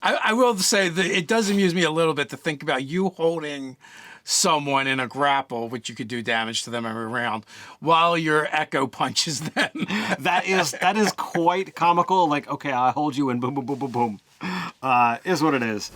I will say that it does amuse me a little bit to think about you holding someone in a grapple, which you could do damage to them every round, while your Echo punches them. That is quite comical. Like, okay, I hold you and boom, boom, boom, boom, boom. Is what it is.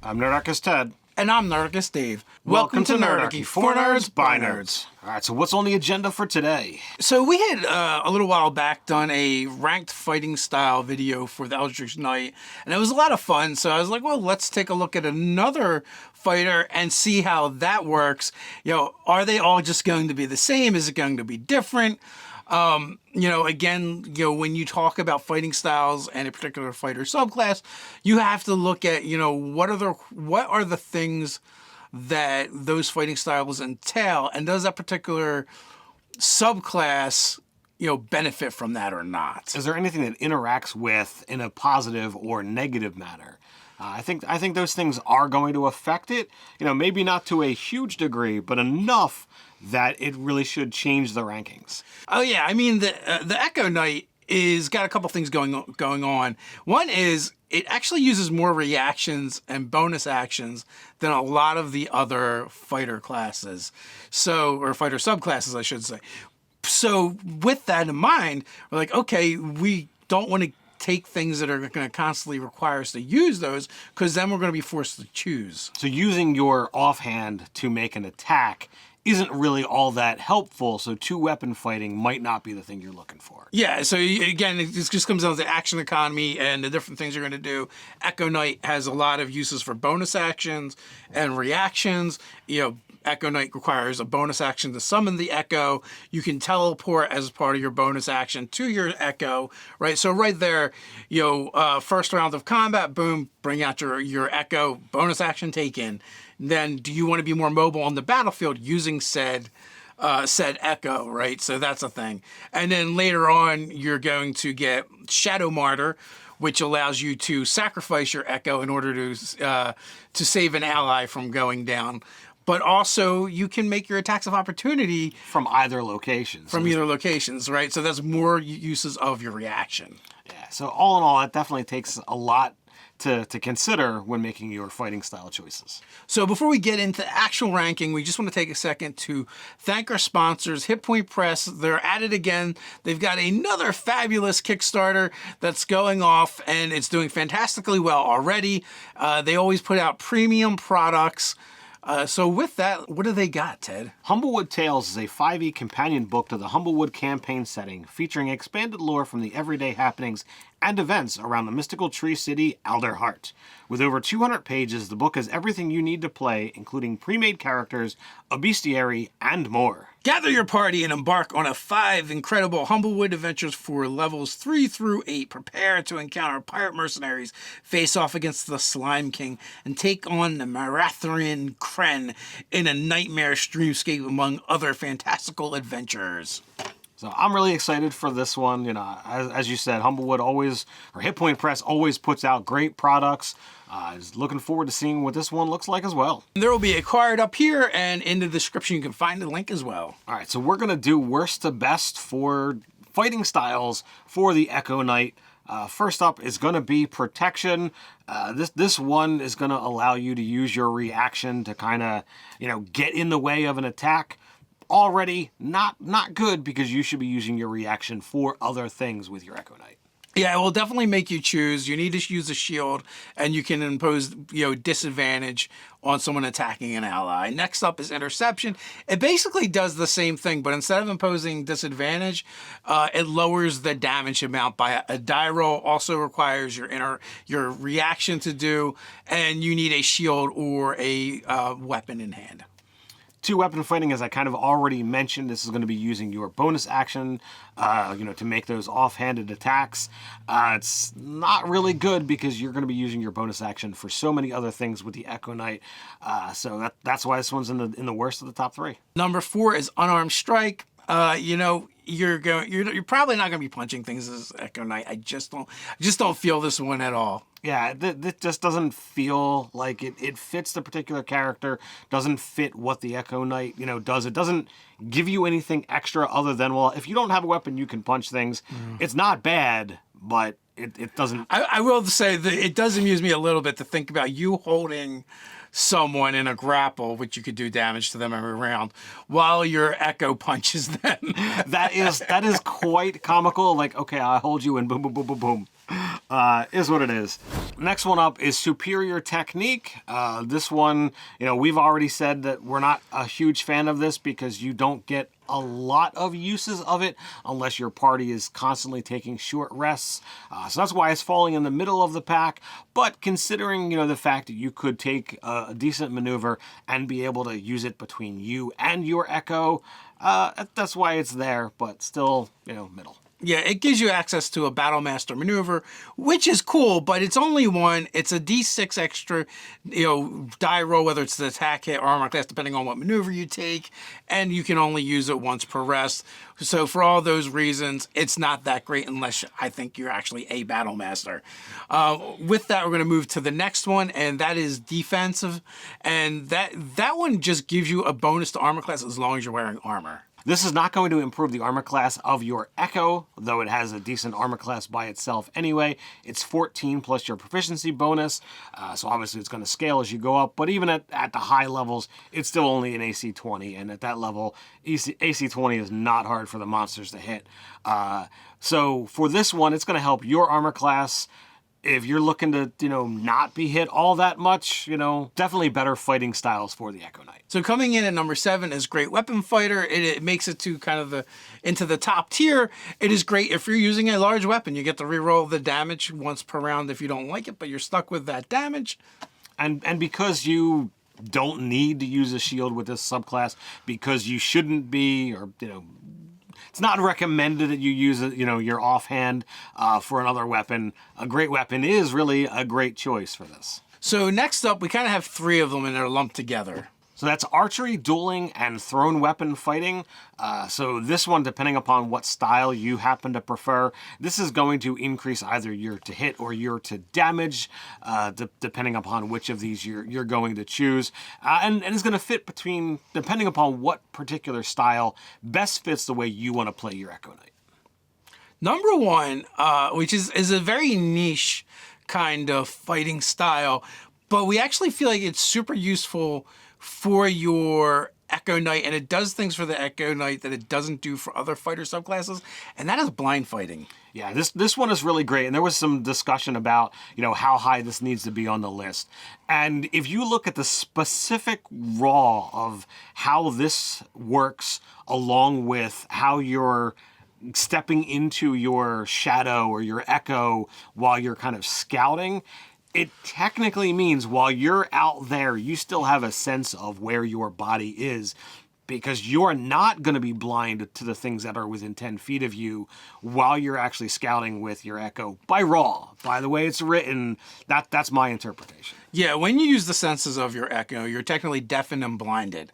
I'm Nerdarchy Ted. And I'm Nerdarchy Dave. Welcome to Nerdarchy, for nerds, by nerds. All right, so what's on the agenda for today? So we had, a little while back, done a ranked fighting style video for the Eldritch Knight, and it was a lot of fun, so I was like, well, let's take a look at another fighter and see how that works. You know, are they all just going to be the same? Is it going to be different? Again, when you talk about fighting styles and a particular fighter subclass, you have to look at, what are the things that those fighting styles entail, and does that particular subclass, benefit from that or not? Is there anything that interacts with in a positive or negative manner? I think those things are going to affect it. Maybe not to a huge degree, but enough that it really should change the rankings. Oh yeah, I mean the Echo Knight is got a couple things going on. One is it actually uses more reactions and bonus actions than a lot of the other fighter classes. Or fighter subclasses, I should say. So with that in mind, we're like, okay, we don't want to take things that are going to constantly require us to use those, because then we're going to be forced to choose. So using your offhand to make an attack isn't really all that helpful, so two-weapon fighting might not be the thing you're looking for. Yeah, so again, it just comes down to the action economy and the different things you're going to do. Echo Knight has a lot of uses for bonus actions and reactions. Echo Knight requires a bonus action to summon the Echo. You can teleport as part of your bonus action to your Echo, right? So right there, first round of combat, boom, bring out your Echo, bonus action taken. Then do you want to be more mobile on the battlefield using said Echo, right? So that's a thing. And then later on, you're going to get Shadow Martyr, which allows you to sacrifice your Echo in order to save an ally from going down. But also, you can make your attacks of opportunity from either locations. Right? So that's more uses of your reaction. Yeah, so all in all, it definitely takes a lot to consider when making your fighting style choices. So before we get into actual ranking, we just want to take a second to thank our sponsors, Hit Point Press. They're at it again. They've got another fabulous Kickstarter that's going off, and it's doing fantastically well already. They always put out premium products. So with that, what do they got, Ted? Humblewood Tales is a 5e companion book to the Humblewood campaign setting, featuring expanded lore from the everyday happenings and events around the mystical tree city, Alderheart. With over 200 pages, the book has everything you need to play, including pre-made characters, a bestiary, and more. Gather your party and embark on 5 incredible Humblewood adventures for levels 3 through 8. Prepare to encounter pirate mercenaries, face off against the Slime King, and take on the Marathorian Kren in a nightmare streamscape among other fantastical adventures. So I'm really excited for this one. As you said, Hit Point Press always puts out great products. Just looking forward to seeing what this one looks like as well. There will be a card up here, and in the description you can find the link as well. All right, so we're going to do worst to best for fighting styles for the Echo Knight. First up is going to be Protection. This one is going to allow you to use your reaction to kind of, get in the way of an attack. Already not good, because you should be using your reaction for other things with your Echo Knight. Yeah, it will definitely make you choose. You need to use a shield, and you can impose, disadvantage on someone attacking an ally. Next up is Interception. It basically does the same thing, but instead of imposing disadvantage, it lowers the damage amount by a die roll. Also requires your reaction to do, and you need a shield or a weapon in hand. Two-weapon fighting, as I kind of already mentioned, this is going to be using your bonus action, to make those offhanded attacks. It's not really good, because you're going to be using your bonus action for so many other things with the Echo Knight. So that's why this one's in the worst of the top 3. Number 4 is Unarmed Strike. You're probably not going to be punching things as Echo Knight. I just don't feel this one at all. Yeah, this just doesn't feel like it fits the particular character, doesn't fit what the Echo Knight, does. It doesn't give you anything extra other than, well, if you don't have a weapon, you can punch things. It's not bad, but it doesn't... I will say that it does amuse me a little bit to think about you holding someone in a grapple, which you could do damage to them every round, while your echo punches them. That is quite comical. Like, okay, I hold you and boom, boom, boom, boom, boom. Is what it is. Next one up is Superior Technique. This one, we've already said that we're not a huge fan of this because you don't get a lot of uses of it unless your party is constantly taking short rests. So that's why it's falling in the middle of the pack. But considering, the fact that you could take a decent maneuver and be able to use it between you and your echo, that's why it's there, but still, middle. Yeah, it gives you access to a Battlemaster maneuver, which is cool, but it's only one. It's a D6 extra, die roll, whether it's the attack, hit, or armor class, depending on what maneuver you take, and you can only use it once per rest. So for all those reasons, it's not that great unless I think you're actually a Battlemaster. With that, we're going to move to the next one, and that is Defensive, and that one just gives you a bonus to armor class as long as you're wearing armor. This is not going to improve the armor class of your Echo, though it has a decent armor class by itself anyway. It's 14 plus your proficiency bonus, so obviously it's going to scale as you go up, but even at the high levels, it's still only an AC 20, and at that level, AC 20 is not hard for the monsters to hit. So for this one, it's going to help your armor class. If you're looking to, not be hit all that much, definitely better fighting styles for the Echo Knight. So coming in at number 7 is Great Weapon Fighter. It makes it to kind of into the top tier. It is great if you're using a large weapon. You get to reroll the damage once per round if you don't like it, but you're stuck with that damage. And because you don't need to use a shield with this subclass, because you shouldn't be, or, it's not recommended that you use your offhand for another weapon. A great weapon is really a great choice for this. So next up, we kind of have 3 of them and they're lumped together. So that's Archery, Dueling, and Thrown Weapon Fighting. So this one, depending upon what style you happen to prefer, this is going to increase either your to hit or your to damage, depending upon which of these you're going to choose. And it's going to fit between, depending upon what particular style best fits the way you want to play your Echo Knight. Number 1, which is a very niche kind of fighting style, but we actually feel like it's super useful for your Echo Knight, and it does things for the Echo Knight that it doesn't do for other fighter subclasses, and that is blind fighting. Yeah, this one is really great, and there was some discussion about, how high this needs to be on the list. And if you look at the specific raw of how this works, along with how you're stepping into your shadow or your echo while you're kind of scouting, it technically means while you're out there, you still have a sense of where your body is, because you're not going to be blind to the things that are within 10 feet of you while you're actually scouting with your echo by raw. By the way it's written, that's my interpretation. Yeah, when you use the senses of your echo, you're technically deafened and blinded.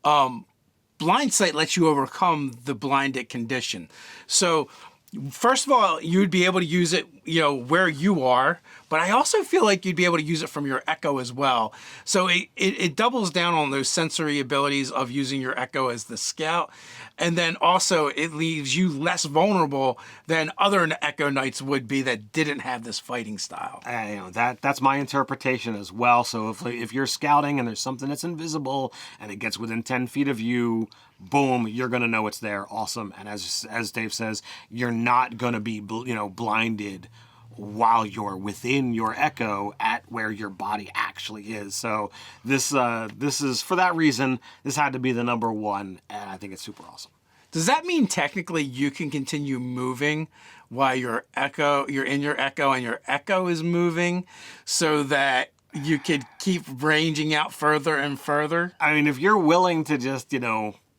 Blind sight lets you overcome the blinded condition. So first of all, you would be able to use it, where you are, but I also feel like you'd be able to use it from your echo as well. So it doubles down on those sensory abilities of using your echo as the scout. And then also it leaves you less vulnerable than other Echo Knights would be that didn't have this fighting style. That's my interpretation as well. So if you're scouting and there's something that's invisible and it gets within 10 feet of you, boom, you're going to know it's there. Awesome. And as Dave says, you're not going to be, blinded while you're within your echo at where your body actually is. So this is, for that reason, this had to be the number 1, and I think it's super awesome. Does that mean technically you can continue moving while you're in your echo and your echo is moving, so that you could keep ranging out further and further? I mean, if you're willing to just,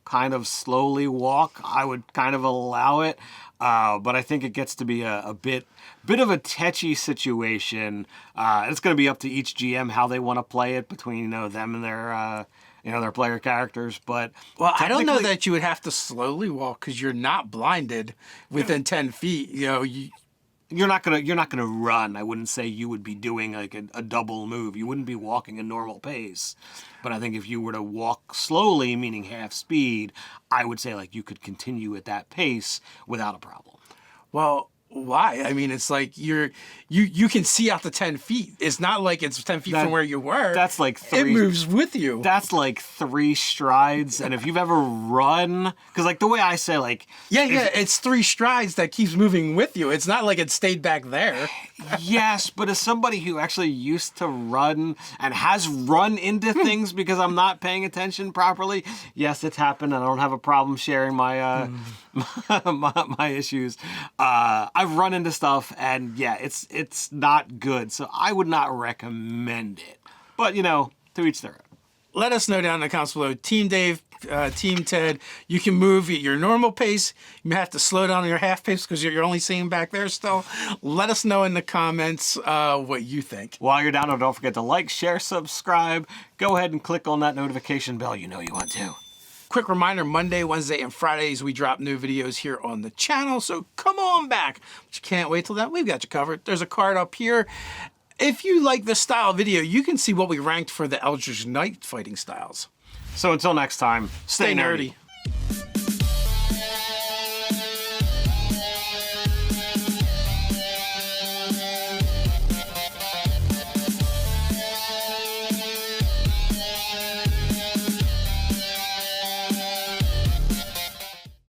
kind of slowly walk, I would kind of allow it. But I think it gets to be a bit of a tetchy situation. It's going to be up to each GM how they want to play it between them and their player characters. But I don't know that you would have to slowly walk because you're not blinded within 10 feet. You're not gonna run. I wouldn't say you would be doing like a double move. You wouldn't be walking a normal pace. But I think if you were to walk slowly, meaning half speed, I would say like you could continue at that pace without a problem. Well, why? I mean, it's like you can see out to 10 feet. It's not like it's 10 feet from where you were. That's like it moves with you. That's like 3 strides. And if you've ever run, because like the way I say like... Yeah, it's 3 strides that keeps moving with you. It's not like it stayed back there. Yes, but as somebody who actually used to run and has run into things because I'm not paying attention properly, yes, it's happened, and I don't have a problem sharing my my issues. I've run into stuff, and yeah, it's not good. So I would not recommend it. But to each their own. Let us know down in the comments below. Team Dave, Team Ted, you can move at your normal pace. You may have to slow down your half pace because you're only seeing back there still. Let us know in the comments what you think. While you're down there, don't forget to like, share, subscribe. Go ahead and click on that notification bell. You know you want to. Quick reminder, Monday, Wednesday, and Fridays, we drop new videos here on the channel, so come on back. But you can't wait till then. We've got you covered. There's a card up here. If you like this style video, you can see what we ranked for the Eldritch Knight fighting styles. So until next time, stay nerdy.